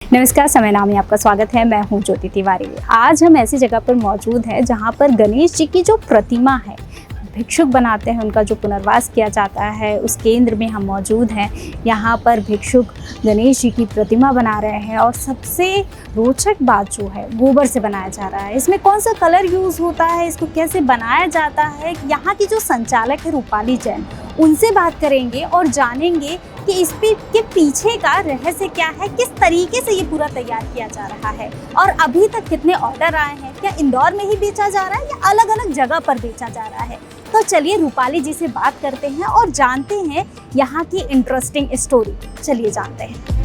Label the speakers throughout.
Speaker 1: नमस्कार, समय नाम है आपका स्वागत है। मैं हूं ज्योति तिवारी। आज हम ऐसी जगह पर मौजूद हैं जहां पर गणेश जी की जो प्रतिमा है, भिक्षुक बनाते हैं, उनका जो पुनर्वास किया जाता है, उस केंद्र में हम मौजूद हैं। यहाँ पर भिक्षुक गणेश जी की प्रतिमा बना रहे हैं और सबसे रोचक बात जो है, गोबर से बनाया जा रहा है। इसमें कौन सा कलर यूज़ होता है, इसको कैसे बनाया जाता है, यहाँ की जो संचालक है रूपाली जैन, उनसे बात करेंगे और जानेंगे कि के पीछे का रहस्य क्या है, किस तरीके से ये पूरा तैयार किया जा रहा है और अभी तक कितने ऑर्डर आए हैं, क्या इंदौर में ही बेचा जा रहा है या अलग अलग जगह पर बेचा जा रहा है। तो चलिए रूपाली जी से बात करते हैं और जानते हैं यहाँ की इंटरेस्टिंग स्टोरी। चलिए जानते हैं।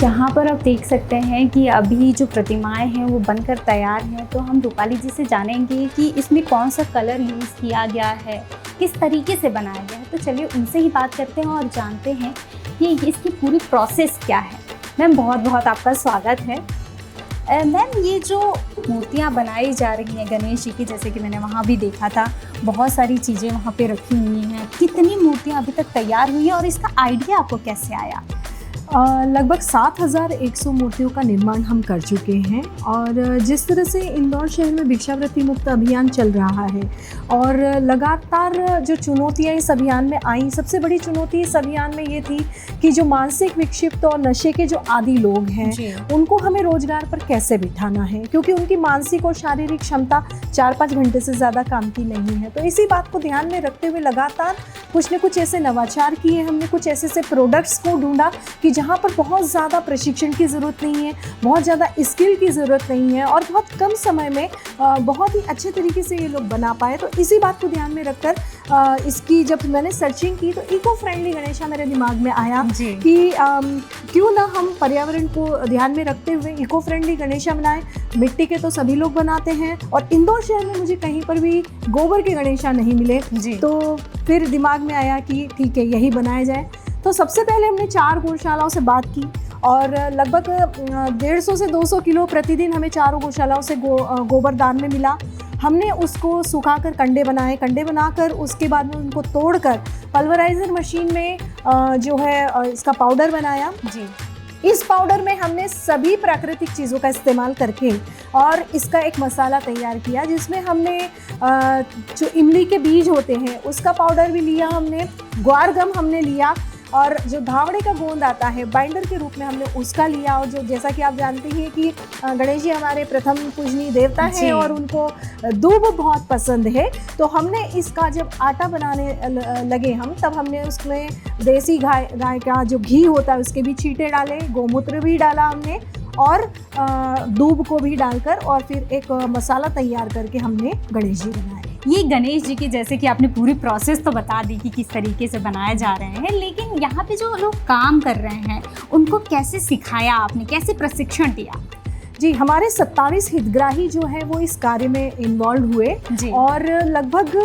Speaker 1: यहाँ पर आप देख सकते हैं कि अभी जो प्रतिमाएं हैं वो बनकर तैयार हैं। तो हम रूपाली जी से जानेंगे कि इसमें कौन सा कलर यूज़ किया गया है, किस तरीके से बनाया गया है। तो चलिए उनसे ही बात करते हैं और जानते हैं कि इसकी पूरी प्रोसेस क्या है। मैम, बहुत बहुत आपका स्वागत है। मैम, ये जो मूर्तियाँ बनाई जा रही हैं गणेश जी की, जैसे कि मैंने वहाँ भी देखा था, बहुत सारी चीज़ें वहाँ पे रखी हुई हैं। कितनी मूर्तियाँ अभी तक तैयार हुई हैं और इसका आइडिया आपको कैसे आया?
Speaker 2: लगभग 7,100 मूर्तियों का निर्माण हम कर चुके हैं। और जिस तरह से इंदौर शहर में भिक्षावृत्ति मुक्त अभियान चल रहा है और लगातार जो चुनौतियां इस अभियान में आई, सबसे बड़ी चुनौती इस अभियान में ये थी कि जो मानसिक विक्षिप्त और नशे के जो आदी लोग हैं उनको हमें रोजगार पर कैसे बिठाना है, क्योंकि उनकी मानसिक और शारीरिक क्षमता 4-5 घंटे से ज़्यादा काम की नहीं है। तो इसी बात को ध्यान में रखते हुए लगातार कुछ न कुछ ऐसे नवाचार किए हमने, कुछ ऐसे प्रोडक्ट्स को ढूंढा कि जहाँ पर बहुत ज़्यादा प्रशिक्षण की ज़रूरत नहीं है, बहुत ज़्यादा स्किल की ज़रूरत नहीं है और बहुत कम समय में बहुत ही अच्छे तरीके से ये लोग बना पाए। तो इसी बात को ध्यान में रखकर इसकी जब मैंने सर्चिंग की तो इको फ्रेंडली गणेशा मेरे दिमाग में आया कि क्यों ना हम पर्यावरण को ध्यान में रखते हुए इको फ्रेंडली गणेशा बनाएं। मिट्टी के तो सभी लोग बनाते हैं और इंदौर शहर में मुझे कहीं पर भी गोबर के गणेशा नहीं मिले, तो फिर दिमाग में आया कि ठीक है, यही बनाया जाए। तो सबसे पहले हमने 4 गौशालाओं से बात की और लगभग 150 से 200 किलो प्रतिदिन हमें 4 गौशालाओं से गोबर दान में मिला। हमने उसको सुखाकर कंडे बनाए, कंडे बनाकर उसके बाद में उनको तोड़कर पल्वराइजर मशीन में जो है इसका पाउडर बनाया। इस पाउडर में हमने सभी प्राकृतिक चीज़ों का इस्तेमाल करके और इसका एक मसाला तैयार किया, जिसमें हमने जो इमली के बीज होते हैं उसका पाउडर भी लिया, हमने ग्वार गम हमने लिया और जो धावड़े का गोंद आता है बाइंडर के रूप में हमने उसका लिया। और जो जैसा कि आप जानते हैं कि गणेश जी हमारे प्रथम पूजनीय देवता हैं और उनको दूब बहुत पसंद है, तो हमने इसका जब आटा बनाने लगे हम, तब हमने उसमें देसी गाय का जो घी होता है उसके भी छींटे डाले, गोमूत्र भी डाला हमने और दूब को भी डालकर और फिर एक मसाला तैयार करके हमने गणेश जी बनाए।
Speaker 1: ये गणेश जी की, जैसे कि आपने पूरी प्रोसेस तो बता दी कि किस तरीके से बनाए जा रहे हैं, लेकिन यहाँ पे जो लोग काम कर रहे हैं उनको कैसे सिखाया आपने, कैसे प्रशिक्षण दिया?
Speaker 2: जी, हमारे 27 हितग्राही जो है वो इस कार्य में इन्वॉल्व हुए और लगभग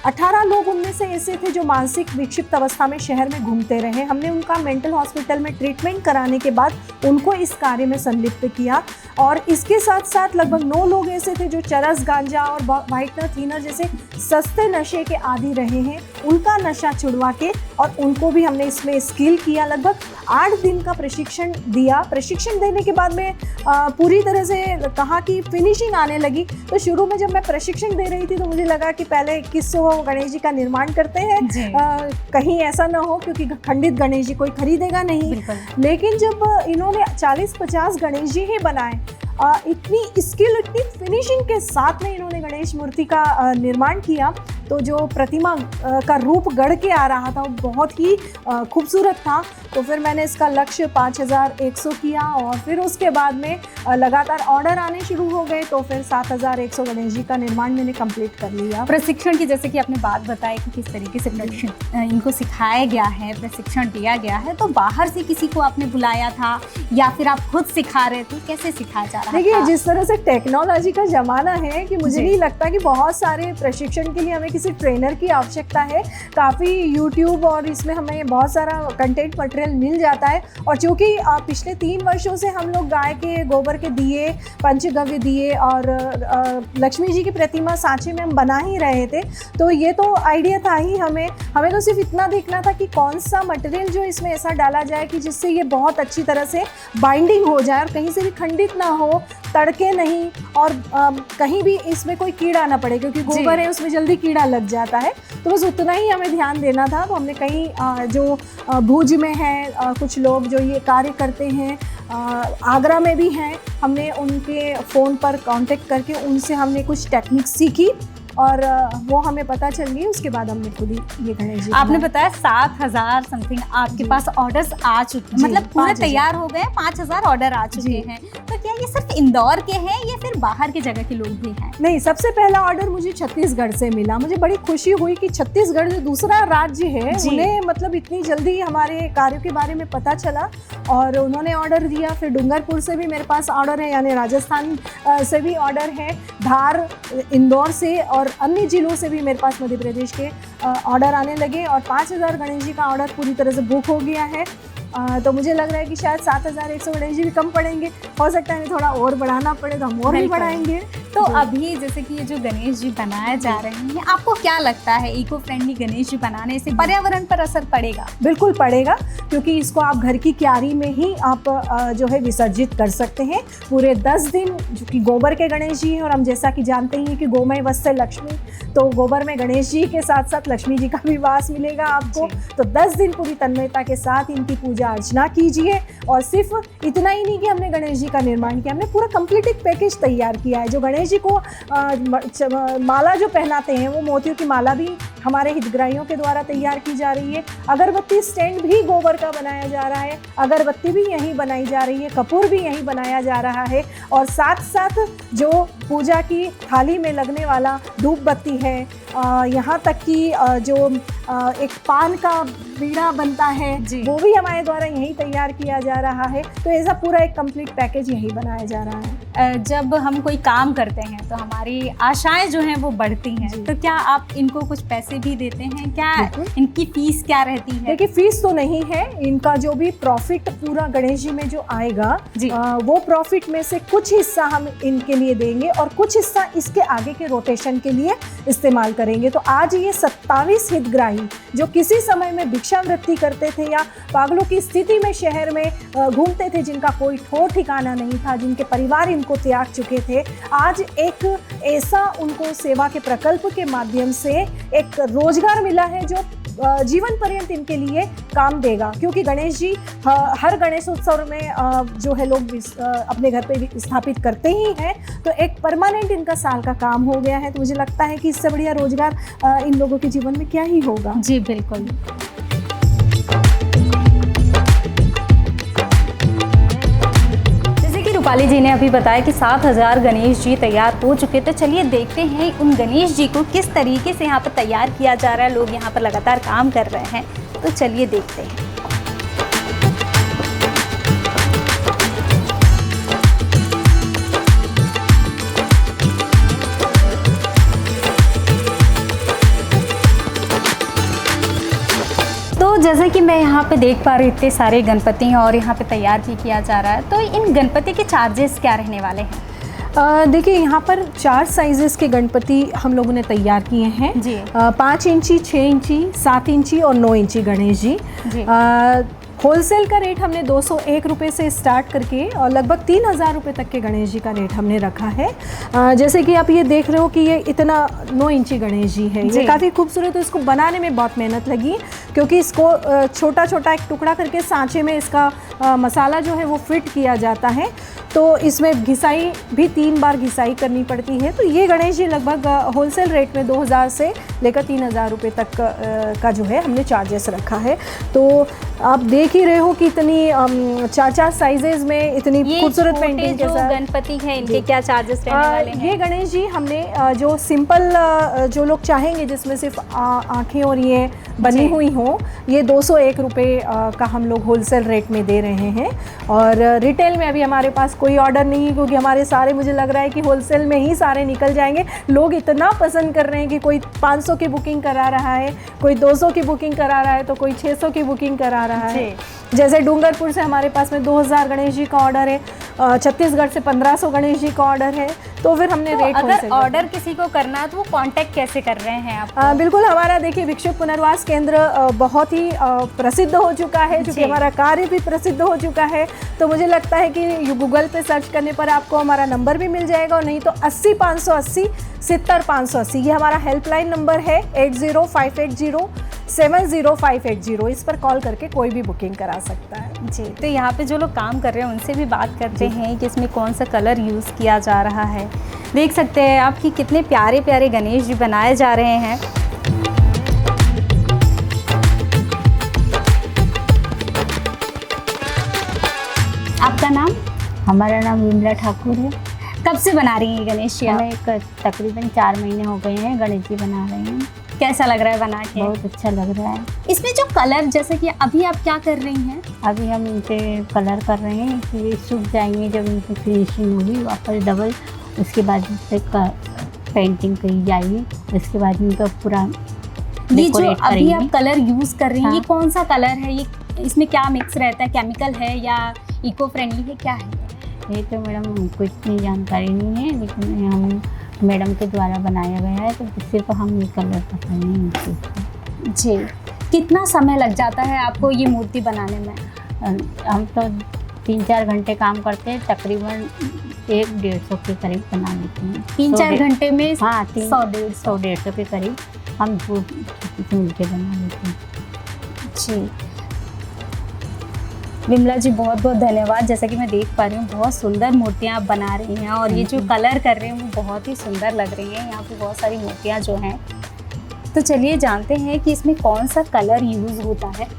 Speaker 2: 18 लोग उनमें से ऐसे थे जो मानसिक विक्षिप्त अवस्था में शहर में घूमते रहे। हमने उनका मेंटल हॉस्पिटल में ट्रीटमेंट कराने के बाद उनको इस कार्य में संलिप्त किया और इसके साथ साथ लगभग 9 लोग ऐसे थे जो चरस, गांजा और व्हाइटनर, थीनर जैसे सस्ते नशे के आदी रहे हैं, उनका नशा छुड़वा के और उनको भी हमने इसमें स्किल किया। लगभग 8 दिन का प्रशिक्षण दिया। प्रशिक्षण देने के बाद में पूरी तरह से कहा कि फिनिशिंग आने लगी। तो शुरू में जब मैं प्रशिक्षण दे रही थी तो मुझे लगा कि पहले 2100 गणेश जी का निर्माण करते हैं, कहीं ऐसा ना हो क्योंकि खंडित गणेश जी कोई खरीदेगा नहीं। लेकिन जब इन्होंने 40-50 गणेश जी ही बनाए, इतनी स्किल, इतनी फिनिशिंग के साथ में इन्होंने गणेश मूर्ति का निर्माण किया, तो जो प्रतिमा का रूप गढ़ के आ रहा था वो बहुत ही खूबसूरत था। तो फिर मैंने इसका लक्ष्य 5,100 किया और फिर उसके बाद में लगातार ऑर्डर आने शुरू हो गए, तो फिर 7,100 गणेश जी का निर्माण मैंने कंप्लीट कर लिया।
Speaker 1: प्रशिक्षण की, जैसे कि आपने बात बताई कि किस तरीके से प्रशिक्षण इनको सिखाया गया है, प्रशिक्षण दिया गया है, तो बाहर से किसी को आपने बुलाया था या फिर आप खुद सिखा रहे थे, कैसे सिखाया जा रहा
Speaker 2: देखिए
Speaker 1: था।
Speaker 2: जिस तरह से टेक्नोलॉजी का ज़माना है कि मुझे
Speaker 1: जी।
Speaker 2: नहीं लगता कि बहुत सारे प्रशिक्षण के लिए हमें किसी ट्रेनर की आवश्यकता है। काफ़ी यूट्यूब और इसमें हमें बहुत सारा कंटेंट मटेरियल मिल जाता है। और चूँकि पिछले 3 वर्षों से हम लोग गाय के गोबर के दिए, पंचगव्य दिए और लक्ष्मी जी की प्रतिमा सांचे में हम बना ही रहे थे, तो ये तो आइडिया था ही हमें तो सिर्फ इतना देखना था कि कौन सा मटेरियल जो इसमें ऐसा डाला जाए कि जिससे ये बहुत अच्छी तरह से बाइंडिंग हो जाए और कहीं से भी खंडित ना हो, तड़के नहीं और कहीं भी इसमें कोई कीड़ा ना पड़े, क्योंकि गोबर है उसमें जल्दी कीड़ा लग जाता है। तो बस उतना ही हमें ध्यान देना था। तो हमने कहीं जो भुज में है कुछ लोग जो ये कार्य करते हैं, आगरा में भी हैं, हमने उनके फ़ोन पर कांटेक्ट करके उनसे हमने कुछ टेक्निक सीखी और वो हमें पता चल गई। उसके बाद हमने खुद ही ये गणेश जी
Speaker 1: आपने बताया 7,000 समथिंग आपके पास ऑर्डर्स आ चुके हैं, मतलब पूरे तैयार हो गए, 5,000 ऑर्डर आ चुके हैं। तो क्या ये सिर्फ इंदौर के हैं या फिर बाहर की जगह के लोग भी हैं?
Speaker 2: नहीं, सबसे पहला ऑर्डर मुझे छत्तीसगढ़ से मिला। मुझे बड़ी खुशी हुई कि छत्तीसगढ़ जो दूसरा राज्य है उन्हें मतलब इतनी जल्दी हमारे कार्यों के बारे में पता चला और उन्होंने ऑर्डर दिया। फिर डूंगरपुर से भी मेरे पास ऑर्डर है, यानी राजस्थान से भी ऑर्डर है, धार, इंदौर से और अन्य जिलों से भी मेरे पास मध्य प्रदेश के ऑर्डर आने लगे और 5,000 गणेश जी का ऑर्डर पूरी तरह से बुक हो गया है। तो मुझे लग रहा है कि शायद 7,100 गणेश जी भी कम पड़ेंगे, हो सकता है थोड़ा और बढ़ाना पड़े तो हम और भी बढ़ाएंगे।
Speaker 1: तो अभी जैसे कि ये जो गणेश जी बनाए जा रहे हैं, आपको क्या लगता है इको फ्रेंडली गणेश जी बनाने से पर्यावरण पर असर पड़ेगा?
Speaker 2: बिल्कुल पड़ेगा, क्योंकि इसको आप घर की क्यारी में ही आप जो है विसर्जित कर सकते हैं पूरे 10 दिन, जो कि गोबर के गणेश जी हैं। और हम जैसा कि जानते ही हैं कि गोमय वस्य लक्ष्मी, तो गोबर में गणेश जी के साथ साथ लक्ष्मी जी का भी वास मिलेगा आपको। तो 10 दिन पूरी तन्मयता के साथ इनकी पूजा अर्चना कीजिए। और सिर्फ इतना ही नहीं कि हमने गणेश जी का निर्माण किया, हमने पूरा कंप्लीट एक पैकेज तैयार किया है। जो गणेश जी को माला जो पहनाते हैं, वो मोतियों की माला भी हमारे हितग्राहियों के द्वारा तैयार की जा रही है। अगरबत्ती स्टैंड भी गोबर का बनाया जा रहा है, अगरबत्ती भी यहीं बनाई जा रही है, कपूर भी यहीं बनाया जा रहा है। और साथ साथ जो पूजा की थाली में लगने वाला धूप बत्ती है, यहाँ तक कि जो एक पान का बीड़ा बनता है, वो भी हमारे द्वारा यहीं तैयार किया जा रहा है। तो ऐसा पूरा एक कंप्लीट पैकेज यहीं बनाया जा रहा है।
Speaker 1: जब हम कोई काम करते हैं तो हमारी आशाएं जो हैं वो बढ़ती हैं, तो क्या आप इनको कुछ पैसे भी देते हैं? क्या इनकी फीस क्या रहती है?
Speaker 2: देखिए, फीस तो नहीं है, इनका जो भी प्रॉफिट पूरा गणेश जी में जो आएगा वो प्रॉफिट में से कुछ हिस्सा हम इनके लिए देंगे और कुछ हिस्सा इसके आगे के रोटेशन के लिए इस्तेमाल करेंगे। तो आज ये 27 हितग्राही जो किसी समय में भिक्षावृत्ति करते थे या पागलों की स्थिति में शहर में घूमते थे, जिनका कोई ठौर ठिकाना नहीं था, जिनके परिवार इनको त्याग चुके थे, आज एक ऐसा उनको सेवा के प्रकल्प के माध्यम से एक रोजगार मिला है जो जीवन पर्यंत इनके लिए काम देगा। क्योंकि गणेश जी हर गणेशोत्सव में जो है लोग अपने घर पे भी स्थापित करते ही हैं, तो एक परमानेंट इनका साल का काम हो गया है। तो मुझे लगता है कि इससे बढ़िया रोजगार इन लोगों के जीवन में क्या ही होगा।
Speaker 1: जी बिल्कुल। रूपाली जी ने अभी बताया कि 7,000 गणेश जी तैयार हो चुके। तो चलिए देखते हैं उन गणेश जी को किस तरीके से यहाँ पर तैयार किया जा रहा है। लोग यहाँ पर लगातार काम कर रहे हैं, तो चलिए देखते हैं। तो जैसा कि मैं यहाँ पे देख पा रही हूँ, इतने सारे गणपति हैं और यहाँ पे तैयार भी किया जा रहा है। तो इन गणपति के चार्जेस क्या रहने वाले हैं?
Speaker 2: देखिए, यहाँ पर 4 साइजेस के गणपति हम लोगों ने तैयार किए हैं जी। 5 इंची, 6 इंची, 7 इंची और 9 इंची गणेश जी। होलसेल का रेट हमने 201 रुपये से स्टार्ट करके और लगभग 3,000 रुपये तक के गणेश जी का रेट हमने रखा है। जैसे कि आप ये देख रहे हो कि ये इतना 9 इंची गणेश जी है, ये काफ़ी खूबसूरत है। इसको बनाने में बहुत मेहनत लगी, क्योंकि इसको छोटा छोटा एक टुकड़ा करके सांचे में इसका मसाला जो है वो फिट किया जाता है। तो इसमें घिसाई भी 3 बार घिसाई करनी पड़ती है। तो ये गणेश जी लगभग होलसेल रेट में 2,000 से लेकर 3,000 रुपये तक का जो है हमने चार्जेस रखा है। तो आप देख देख ही रहे हो कि इतनी 4-4 साइजेस में इतनी
Speaker 1: ये
Speaker 2: खूबसूरत
Speaker 1: छोटे
Speaker 2: पेंटिंग के
Speaker 1: जो
Speaker 2: साथ।
Speaker 1: गणपति हैं इनके
Speaker 2: जी।
Speaker 1: क्या चार्जेस रहने वाले हैं?
Speaker 2: ये गणेश जी हमने जो सिंपल जो लोग चाहेंगे जिसमें सिर्फ आँखें और ये बनी
Speaker 1: जी।
Speaker 2: हुई हों, ये 201 रुपये का हम लोग होलसेल रेट में दे रहे हैं। और रिटेल में अभी हमारे पास कोई ऑर्डर नहीं है, क्योंकि हमारे सारे, मुझे लग रहा है कि होलसेल में ही सारे निकल जाएंगे। लोग इतना पसंद कर रहे हैं कि कोई 500 की बुकिंग करा रहा है, कोई 200 की बुकिंग करा रहा है, तो कोई 600 की बुकिंग करा रहा है। जैसे डूंगरपुर से हमारे पास में 2000 गणेश जी का ऑर्डर है, छत्तीसगढ़ से 1500 गणेश जी का ऑर्डर है, तो फिर हमने
Speaker 1: तो
Speaker 2: रेट
Speaker 1: अगर ऑर्डर किसी को करना है तो वो कांटेक्ट कैसे कर रहे हैं आप?
Speaker 2: बिल्कुल, हमारा देखिए भिक्षुक पुनर्वास केंद्र बहुत ही प्रसिद्ध हो चुका है, क्योंकि हमारा कार्य भी प्रसिद्ध हो चुका है। तो मुझे लगता है कि गूगल पे सर्च करने पर आपको हमारा नंबर भी मिल जाएगा, और नहीं तो 80 580 70 580 ये हमारा हेल्पलाइन नंबर है। 80 580 70580, इस पर कॉल करके कोई भी बुकिंग करा सकता है।
Speaker 1: जी, तो यहाँ पे जो लोग काम कर रहे हैं उनसे भी बात करते हैं कि इसमें कौन सा कलर यूज़ किया जा रहा है। देख सकते हैं आप कि कितने प्यारे प्यारे गणेश जी बनाए जा रहे हैं। आपका नाम?
Speaker 3: हमारा नाम विमला ठाकुर है।
Speaker 1: कब से बना रही हैं ये गणेश जी आप?
Speaker 3: हमें तकरीबन 4 महीने हो गए हैं गणेश जी बना रहे हैं।
Speaker 1: कैसा लग रहा है बना के?
Speaker 3: बहुत अच्छा लग रहा है।
Speaker 1: इसमें जो कलर, जैसे कि अभी आप क्या कर रही हैं?
Speaker 3: अभी हम इनके कलर कर रहे हैं कि ये सूख जाएंगे, जब इनकी फिनिशिंग होगी वापस डबल, उसके बाद इस पर पेंटिंग करी जाएगी, उसके बाद इनका पूरा
Speaker 1: ये जो
Speaker 3: डेकोरेट
Speaker 1: अभी
Speaker 3: करेंगे।
Speaker 1: आप कलर यूज़ कर रही हैं, ये
Speaker 3: हाँ।
Speaker 1: कौन सा कलर है? ये इसमें क्या मिक्स रहता है? केमिकल है या इको फ्रेंडली है, क्या है?
Speaker 3: ये तो मैडम हमको इतनी जानकारी नहीं है, लेकिन हम मैडम के द्वारा बनाया गया है, तो सिर्फ हम ये कलर पता नहीं है।
Speaker 1: जी, कितना समय लग जाता है आपको ये मूर्ति बनाने में?
Speaker 3: हम तो 3-4 घंटे काम करते हैं, तकरीबन 100-150 के करीब बना लेते हैं।
Speaker 1: 3-4 घंटे में?
Speaker 3: हाँ,
Speaker 1: 100-150
Speaker 3: के करीब हम मिल के बना लेते हैं।
Speaker 1: जी, विमला जी बहुत बहुत धन्यवाद। जैसा कि मैं देख पा रही हूँ बहुत सुंदर मूर्तियाँ आप बना रही हैं, और ये जो कलर कर रहे हैं वो बहुत ही सुंदर लग रही हैं। यहाँ पे बहुत सारी मूर्तियाँ जो हैं, तो चलिए जानते हैं कि इसमें कौन सा कलर यूज़ होता है।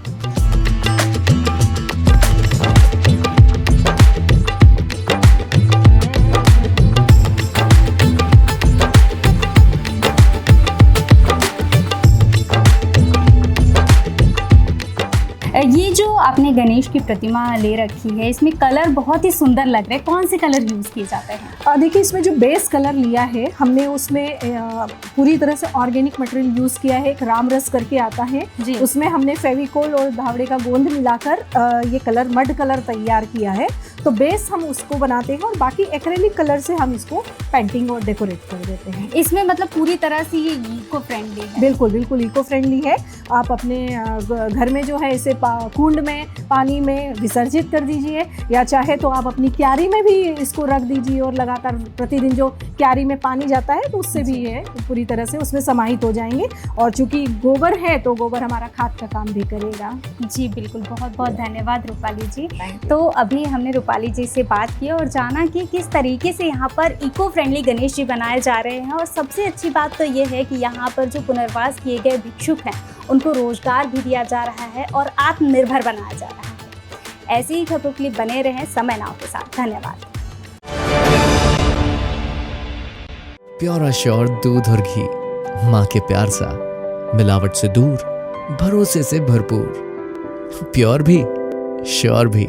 Speaker 1: ये जो आपने गणेश की प्रतिमा ले रखी है, इसमें कलर बहुत ही सुंदर लग रहे हैं। कौन से कलर यूज़ किए जाते हैं?
Speaker 2: देखिए, इसमें जो बेस कलर लिया है हमने, उसमें पूरी तरह से ऑर्गेनिक मटेरियल यूज़ किया है। एक राम रस करके आता है
Speaker 1: जी।
Speaker 2: उसमें हमने फेविकोल और धावड़े का गोंद मिलाकर ये कलर, मड कलर तैयार किया है। तो बेस हम उसको बनाते हैं, और बाकी एक्रेलिक कलर से हम इसको पेंटिंग और डेकोरेट कर देते हैं।
Speaker 1: इसमें मतलब पूरी तरह से ये इको फ्रेंडली है?
Speaker 2: बिल्कुल बिल्कुल इको फ्रेंडली है। आप अपने घर में जो है इसे कुंड में, पानी में विसर्जित कर दीजिए, या चाहे तो आप अपनी क्यारी में भी इसको रख दीजिए, और लगातार प्रतिदिन जो क्यारी में पानी जाता है तो उससे भी ये पूरी तरह से उसमें समाहित हो जाएंगे। और चूंकि गोबर है तो गोबर हमारा खाद का काम भी करेगा।
Speaker 1: जी बिल्कुल, बहुत बहुत धन्यवाद रूपाली जी। तो अभी हमने रूपाली जी से बात की और जाना कि किस तरीके से यहाँ पर इको फ्रेंडली गणेश जी बनाए जा रहे हैं, और सबसे अच्छी बात तो ये है कि यहाँ पर जो पुनर्वास किए गए भिक्षुक हैं उनको रोजगार भी दिया जा रहा है और आत्मनिर्भर बनाया जा रहा है। ऐसी ही खबरों के लिए बने रहें समय नाव के साथ। धन्यवाद।
Speaker 4: प्योर श्योर दूध और घी, माँ के प्यार सा, मिलावट से दूर, भरोसे से भरपूर, प्योर भी श्योर भी।